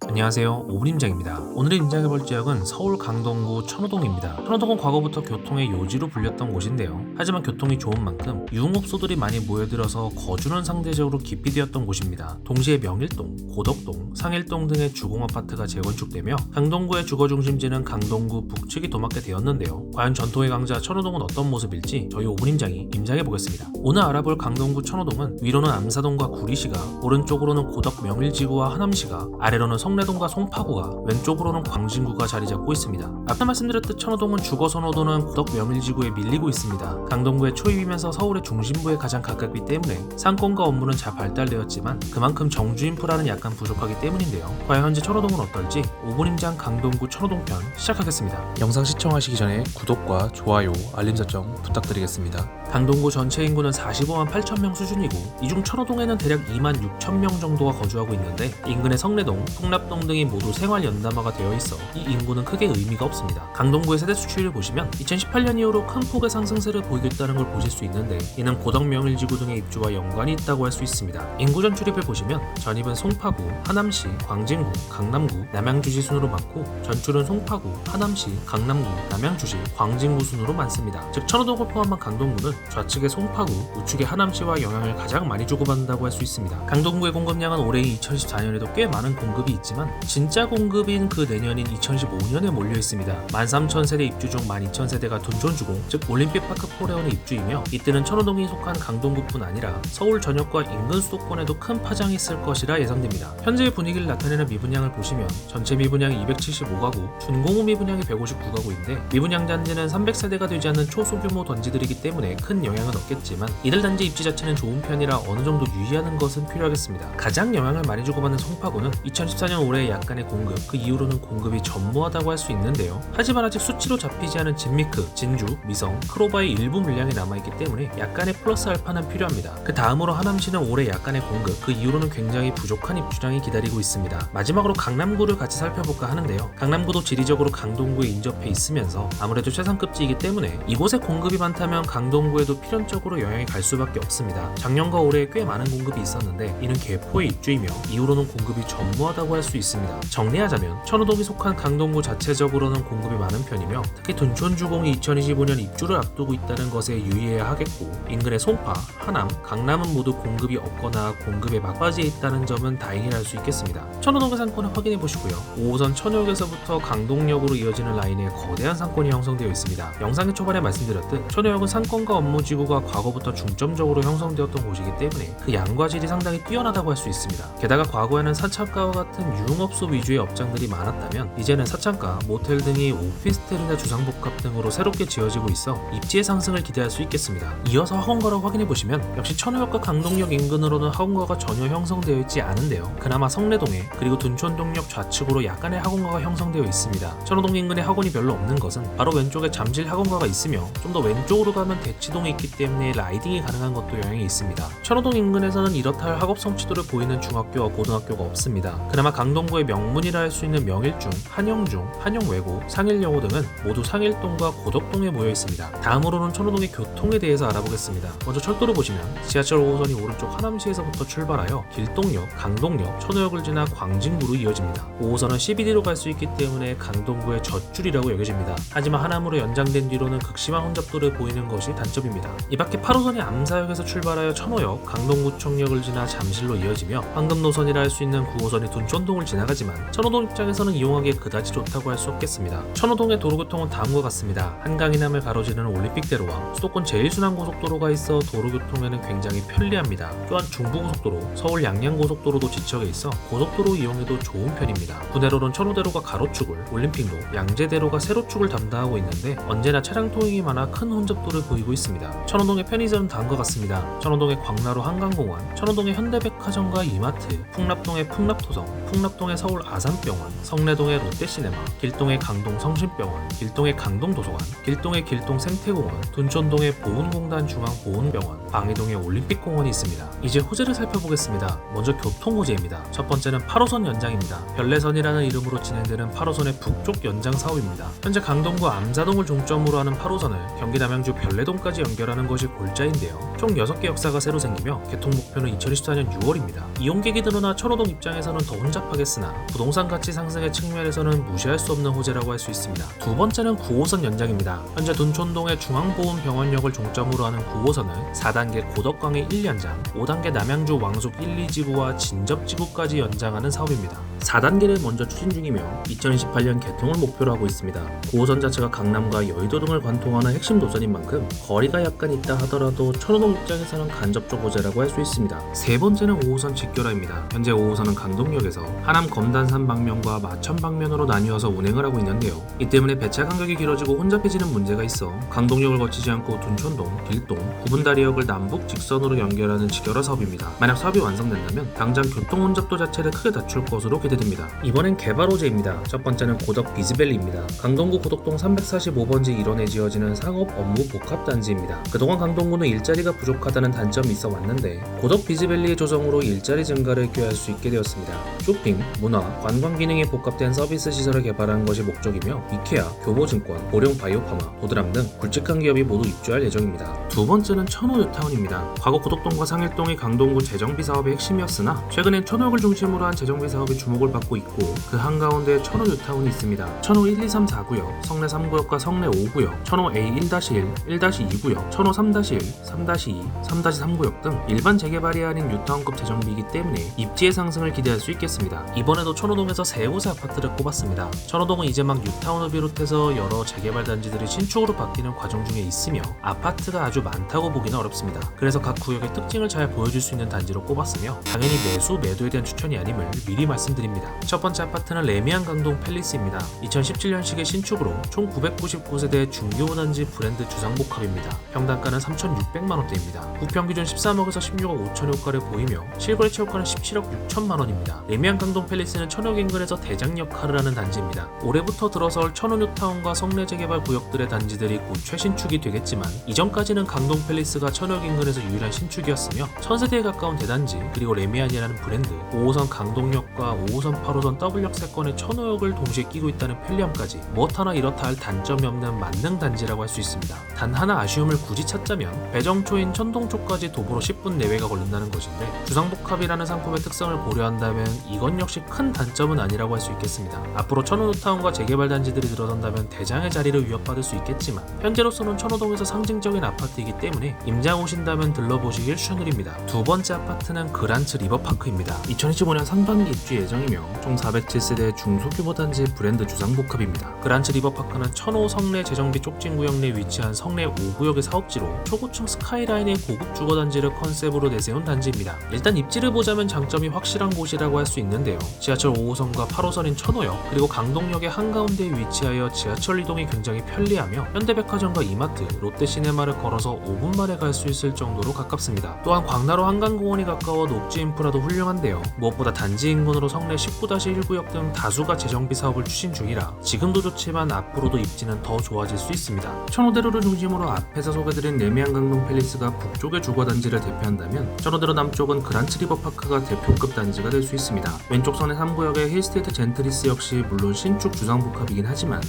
안녕하세요, 오분임장입니다. 오늘의 임장해볼 지역은 서울 강동구 천호동입니다. 천호동은 과거부터 교통의 요지로 불렸던 곳인데요. 하지만 교통이 좋은 만큼 유흥업소들이 많이 모여들어서 거주는 상대적으로 기피되었던 곳입니다. 동시에 명일동, 고덕동, 상일동 등의 주공아파트가 재건축되며 강동구의 주거중심지는 강동구 북측이 도맡게 되었는데요. 과연 전통의 강자 천호동은 어떤 모습일지 저희 오분임장이 임장해보겠습니다. 오늘 알아볼 강동구 천호동은 위로는 암사동과 구리시가, 오른쪽으로는 고덕 명일지구와 하남시가, 아래로는 성내동과 송파구가, 왼쪽으로는 광진구가 자리 잡고 있습니다. 앞서 말씀드렸듯 천호동은 주거선호도는 고덕 명일지구에 밀리고 있습니다. 강동구의 초입이면서 서울의 중심부에 가장 가깝기 때문에 상권과 업무는 잘 발달되었지만 그만큼 정주 인프라는 약간 부족하기 때문인데요. 과연 현재 천호동은 어떨지 5분임장 강동구 천호동 편 시작하겠습니다. 영상 시청하시기 전에 구독과 좋아요, 알림 설정 부탁드리겠습니다. 강동구 전체 인구는 45만 8천 명 수준이고 이중 천호동에는 대략 2만 6천 명 정도가 거주하고 있는데 인근의 성내동, 풍납동 등이 모두 생활 연담화가 되어 있어 이 인구는 크게 의미가 없습니다. 강동구의 세대 수치를 보시면 2018년 이후로 큰 폭의 상승세를 보이고 있다는 걸 보실 수 있는데 이는 고덕 명일지구 등의 입주와 연관이 있다고 할 수 있습니다. 인구 전출입을 보시면 전입은 송파구, 하남시, 광진구, 강남구, 남양주시 순으로 많고 전출은 송파구, 하남시, 강남구, 남양주시, 광진구 순으로 많습니다. 즉 천호동을 포함한 강동구는 좌측의 송파구, 우측의 하남시와 영향을 가장 많이 주고받는다고 할 수 있습니다. 강동구의 공급량은 올해인 2014년에도 꽤 많은 공급이 있지만 진짜 공급인 그 내년인 2015년에 몰려 있습니다. 13,000세대 입주 중 12,000세대가 둔촌주공, 즉 올림픽파크 포레온의 입주이며 이때는 천호동이 속한 강동구뿐 아니라 서울 전역과 인근 수도권에도 큰 파장이 있을 것이라 예상됩니다. 현재의 분위기를 나타내는 미분양을 보시면 전체 미분양이 275가구, 준공후 미분양이 159가구인데 미분양 단지는 300세대가 되지 않는 초소규모 단지들이기 때문에 큰 영향은 없겠지만 이들 단지 입지 자체는 좋은 편이라 어느 정도 유의하는 것은 필요하겠습니다. 가장 영향을 많이 주고받는 송파구는 2014년 올해 약간의 공급, 그 이후로는 공급이 전무하다고 할 수 있는데요. 하지만 아직 수치로 잡히지 않은 진미크, 진주, 미성, 크로바의 일부 물량이 남아있기 때문에 약간의 플러스 알파는 필요합니다. 그 다음으로 하남시는 올해 약간의 공급, 그 이후로는 굉장히 부족한 입주량이 기다리고 있습니다. 마지막으로 강남구를 같이 살펴볼까 하는데요. 강남구도 지리적으로 강동구에 인접해 있으면서 아무래도 최상급지이기 때문에 이곳에 공급이 많다면 강동구에도 필연적으로 영향이 갈 수밖에 없습니다. 작년과 올해 꽤 많은 공급이 있었는데 이는 개포의 입주이며 이후로는 공급이 전무하다고 할 수 있습니다. 정리하자면 천호동이 속한 강동구 자체적으로는 공급이 많은 편이며 특히 둔촌주공이 2025년 입주를 앞두고 있다는 것에 유의해야 하겠고 인근의 송파, 하남, 강남은 모두 공급이 없거나 공급에 막바지에 있다는 점은 다행이라 할 수 있겠습니다. 천호동의 상권을 확인해 보시고요. 5호선 천호역에서부터 강동역으로 이어지는 라인에 거대한 상권이 형성되어 있습니다. 영상의 초반에 말씀드렸듯 천호역은 상권과 업무지구가 과거부터 중점적으로 형성되었던 곳이기 때문에 그 양과 질이 상당히 뛰어나다고 할 수 있습니다. 게다가 과거에는 사창가와 같은 유흥업소 위주의 업장들이 많았다면 이제는 사창가, 모텔 등이 오피스텔이나 주상복합 등으로 새롭게 지어지고 있어 입지의 상승을 기대할 수 있겠습니다. 이어서 학원가를 확인해보시면 역시 천호역과 강동역 인근으로는 학원가가 전혀 형성되어 있지 않은데요. 그나마 성내동에 그리고 둔촌동역 좌측으로 약간의 학원가가 형성되어 있습니다. 천호동 인근에 학원이 별로 없는 것은 바로 왼쪽에 잠실 학원가가 있으며 좀 더 왼쪽으로 가면 대치동이 있기 때문에 라이딩이 가능한 것도 영향이 있습니다. 천호동 인근에서는 이렇다 할 학업 성취도를 보이는 중학교와 고등학교가 없습니다. 그나마 강동구의 명문이라 할 수 있는 명일중, 한영중, 한영외고, 상일여고 등은 모두 상일동과 고덕동에 모여 있습니다. 다음으로는 천호동의 교통에 대해서 알아보겠습니다. 먼저 철도를 보시면 지하철 5호선이 오른쪽 하남시에서부터 출발하여 길동역, 강동역, 천호역을 지나 광진구로 이어집니다. 5호선은 CBD로 갈 수 있기 때문에 강동구의 젖줄이라고 여겨집니다. 하지만 하남으로 연장된 뒤로는 극심한 혼잡도를 보이는 것이 단점입니다. 이 밖에 8호선이 암사역에서 출발하여 천호역, 강동구청역을 지나 잠실로 이어지며 황금 노선이라 할 수 있는 9호선이 둔촌동을 지나가지만 천호동 입장에서는 이용하기에 그다지 좋다고 할 수 없겠습니다. 천호동의 도로교통은 다음과 같습니다. 한강이남을 가로지르는 올림픽대로와 수도권 제1순환고속도로가 있어 도로교통에는 굉장히 편리합니다. 또한 중부고속도로, 서울 양양고속도로도 지척에 있어 고속도로 이용에도 좋은 편입니다. 분해로는 천호대로가 가로축을, 올림픽로, 양재대로가 세로축을 담당하고 있는데 언제나 차량 통행이 많아 큰 혼잡도를 보이고 있습니다. 천호동의 편의점은 다음과 같습니다. 천호동의 광나루 한강공원, 천호동의 현대백화점과 이마트, 풍납동의 풍납토성, 풍납동 통락동의 서울 아산병원, 성내동의 롯데시네마, 길동의 강동 성심병원, 길동의 강동도서관, 길동의 길동생태공원, 둔촌동의 보훈공단 중앙보훈병원, 방이동의 올림픽공원이 있습니다. 이제 호재를 살펴보겠습니다. 먼저 교통호재입니다. 첫 번째는 8호선 연장입니다. 별내선이라는 이름으로 진행되는 8호선의 북쪽 연장 사업입니다. 현재 강동구 암사동을 종점으로 하는 8호선을 경기 남양주 별내동까지 연결하는 것이 골자인데요. 총 6개 역사가 새로 생기며 개통 목표는 2024년 6월입니다. 이용객이 늘어나 천호동 입장에서는 더 혼잡하겠으나 부동산 가치 상승의 측면에서는 무시할 수 없는 호재라고 할 수 있습니다. 두 번째는 9호선 연장입니다. 현재 둔촌동의 중앙보훈병원역을 종점으로 하는 9호선을 4단계 고덕광의 1연장, 5단계 남양주 왕숙 1, 2지구와 진접지구까지 연장하는 사업입니다. 4단계를 먼저 추진 중이며 2028년 개통을 목표로 하고 있습니다. 9호선 자체가 강남과 여의도 등을 관통하는 핵심 노선인 만큼 거리가 약간 있다 하더라도 천호동 입장에서는 간접적 호재라고 할 수 있습니다. 세 번째는 5호선 직결화입니다. 현재 5호선은 강동역에서 하남 검단산 방면과 마천 방면으로 나뉘어서 운행을 하고 있는데요. 이 때문에 배차 간격이 길어지고 혼잡해지는 문제가 있어 강동역을 거치지 않고 둔촌동, 길동, 구분다리역을 남북 직선으로 연결하는 직결화 사업입니다. 만약 사업이 완성된다면 당장 교통 혼잡도 자체를 크게 낮출 것으로 기대됩니다. 이번엔 개발 호재입니다. 첫 번째는 고덕 비즈밸리입니다. 강동구 고덕동 345번지 일원에 지어지는 상업 업무 복합 단지입니다. 그동안 강동구는 일자리가 부족하다는 단점이 있어 왔는데 고덕 비즈밸리의 조성으로 일자리 증가를 꾀할 수 있게 되었습니다. 쇼핑, 문화, 관광 기능이 복합된 서비스 시설을 개발하는 것이 목적이며 이케아, 교보증권, 보령 바이오파마, 도드람 등 굵직한 기업이 모두 입주할 예정입니다. 두 번째는 천호 뉴타운입니다. 과거 고덕동과 상일동이 강동구 재정비 사업의 핵심이었으나 최근엔 천호역을 중심으로 한 재정비 사업이 주목을 받고 있고 그 한가운데 천호 뉴타운이 있습니다. 천호 1, 2, 3, 4구역, 성내 3구역과 성내 5구역, 천호 A1-1, 1-2구역, 천호 3-1, 3-2, 3-3구역 등 일반 재개발이 아닌 뉴타운급 재정비이기 때문에 입지의 상승을 기대할 수 있겠습니다. 이번에도 천호동에서 세 곳의 아파트를 꼽았습니다. 천호동은 이제 막 뉴타운을 비롯해서 여러 재개발 단지들이 신축으로 바뀌는 과정 중에 있으며 아파트가 아주 많다고 보기는 어렵습니다. 그래서 각 구역의 특징을 잘 보여줄 수 있는 단지로 꼽았으며 당연히 매도에 대한 추천이 아님을 미리 말씀드립니다. 첫 번째 아파트는 레미안 강동 팰리스입니다. 2017년식의 신축으로 총 999세대 중규모 단지 브랜드 주상복합입니다. 평당가는 3,600만원대입니다. 부평기준 13억에서 16억 5천여가를 보이며 실거래 최고가는 17억 6천만원입니다. 레미안 강동 팰리스는 천역 인근에서 대장 역할을 하는 단지입니다. 올해부터 들어설 천호 뉴타운과 성내 재개발 구역들의 단지들이 곧 최신축이 되겠지만 이전까지는 강동 팰리스가 천역 인근에서 유일한 신축이었으며 1000세대에 가까운 대단지 그리고 레미안이라는 브랜드, 5호선 강동역과 5호선 8호선 더블역 세권의 천호역을 동시에 끼고 있다는 편리함까지 무엇 하나 이렇다 할 단점이 없는 만능 단지라고 할 수 있습니다. 단 하나 아쉬움을 굳이 찾자면 배정초인 천동초까지 도보로 10분 내외가 걸린다는 것인데 주상복합이라는 상품의 특성을 고려한다면 이건 역시 큰 단점은 아니라고 할 수 있겠습니다. 앞으로 천호 뉴타운과 재개발 단지들이 들어선다면 대장의 자리를 위협받을 수 있겠지만 현재로서는 천호동에서 상징적인 아파트이기 때문에 임장 오신다면 들러보시길 추천드립니다. 두 번째 아파트는 그란츠 리버파크입니다. 2025년 상반기 입주 예정이며 총 407세대 중소규모 단지 브랜드 주상복합입니다. 그란츠 리버파크는 천호 성내 재정비 촉진구역 내 위치한 성내 5구역의 사업지로 초고층 스카이라인의 고급 주거단지를 컨셉으로 내세운 단지입니다. 일단 입지를 보자면 장점이 확실한 곳이라고 할 수 있는데요. 지하철 5호선과 8호선인 천호역 그리고 강동역의 한가운데에 위치하여 지하철 이동이 굉장히 편리하며 현대백화점과 이마트, 롯데시네마를 걸어서 5분 만에 갈 수 있을 정도로 가깝습니다. 또한 광나루 한강공원이 가까워 녹지 인프라도 훌륭한데요. 무엇보다 단지 인근으로 성내 19-1구역 등 다수가 재정비 사업을 추진 중이라 지금도 좋지만 앞으로도 입지는 더 좋아질 수 있습니다. 천호대로를 중심으로 앞에서 소개드린 레미안 강동 팰리스가 북쪽의 주거단지를 대표한다면 천호대로 남쪽은 그란츠 리버파크가 대표급 단지가 될 수 있습니다. 왼쪽 선의 3구역의 힐스테이트 젠트리스 역시 물론 신축 주상복합이긴 하지만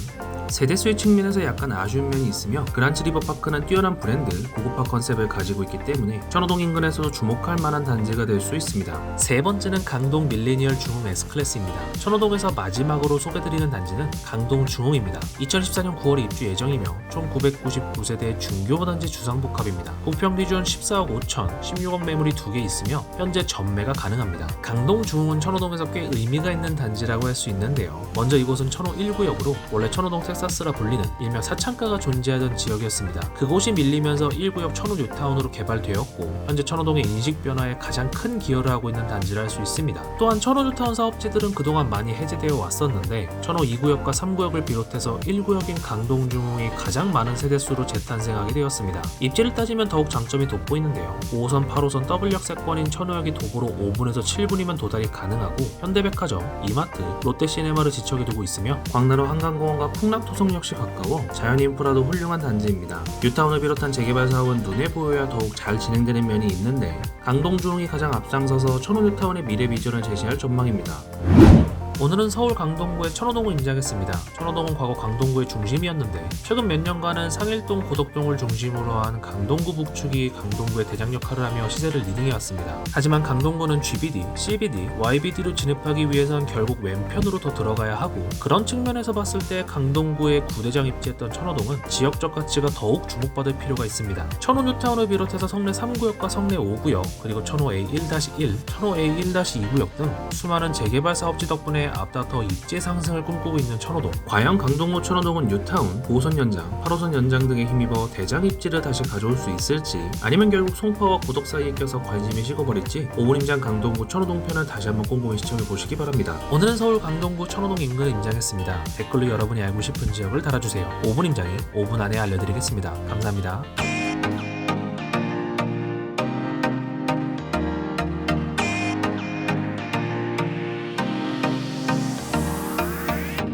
세대수의 측면에서 약간 아쉬운 면이 있으며 그란츠 리버파크는 뛰어난 브랜드, 고급화 컨셉을 가지고 있기 때문에 천호동 인근에서도 주목할 만한 단지가 될 수 있습니다. 세 번째는 강동 밀레니얼 중흥 S클래스입니다. 천호동에서 마지막으로 소개드리는 단지는 강동 중흥입니다. 2014년 9월에 입주 예정이며 총 999세대 중규모 단지 주상복합입니다. 부평 기준 14억 5천, 16억 매물이 2개 있으며 현재 전매가 가능합니다. 강동 중흥은 천호동에서 꽤 의미가 있는 단지라고 할 수 있는데요. 먼저 이곳은 천호 1구역으로 원래 천호동 텍사스라 불리는 일명 사창가가 존재하던 지역이었습니다. 그곳이 밀리면서 1구역 천호 뉴타운으로 개발되었고 현재 천호동의 인식 변화에 가장 큰 기여를 하고 있는 단지라 할 수 있습니다. 또한 천호 뉴타운 사업지들은 그동안 많이 해제되어 왔었는데 천호 2구역과 3구역을 비롯해서 1구역인 강동중흥이 가장 많은 세대수로 재탄생하게 되었습니다. 입지를 따지면 더욱 장점이 돋보이는데요. 5호선, 8호선 더블 역세권인 천호역이 도보로 5분에서 7분이면 도달이 가능하고 현대백화점, 이마트, 롯데시네마를 지척에 두고 있으며 광나루 한강공원과 풍남토성 역시 가까워 자연인프라도 훌륭한 단지입니다. 뉴타운을 비롯한 재개발 사업은 눈에 보여야 더욱 잘 진행되는 면이 있는데 강동중흥이 가장 앞장서서 천호 뉴타운의 미래 비전을 제시할 전망입니다. 오늘은 서울 강동구의 천호동을 인장했습니다. 천호동은 과거 강동구의 중심이었는데 최근 몇 년간은 상일동, 고덕동을 중심으로 한 강동구 북축이 강동구의 대장 역할을 하며 시세를 리딩해왔습니다. 하지만 강동구는 GBD, CBD, YBD로 진입하기 위해선 결국 왼편으로 더 들어가야 하고 그런 측면에서 봤을 때 강동구의 구대장 입지했던 천호동은 지역적 가치가 더욱 주목받을 필요가 있습니다. 천호 뉴타운을 비롯해서 성내 3구역과 성내 5구역 그리고 천호 A1-1, 천호 A1-2구역 등 수많은 재개발 사업지 덕분에 앞다퉈 입지 상승을 꿈꾸고 있는 천호동. 과연 강동구 천호동은 뉴타운, 5호선 연장, 8호선 연장 등에 힘입어 대장 입지를 다시 가져올 수 있을지 아니면 결국 송파와 고덕 사이에 껴서 관심이 식어버릴지 5분 임장 강동구 천호동 편을 다시 한번 꼼꼼히 시청해보시기 바랍니다. 오늘은 서울 강동구 천호동 인근을 임장했습니다. 댓글로 여러분이 알고 싶은 지역을 달아주세요. 5분 임장이 5분 안에 알려드리겠습니다. 감사합니다.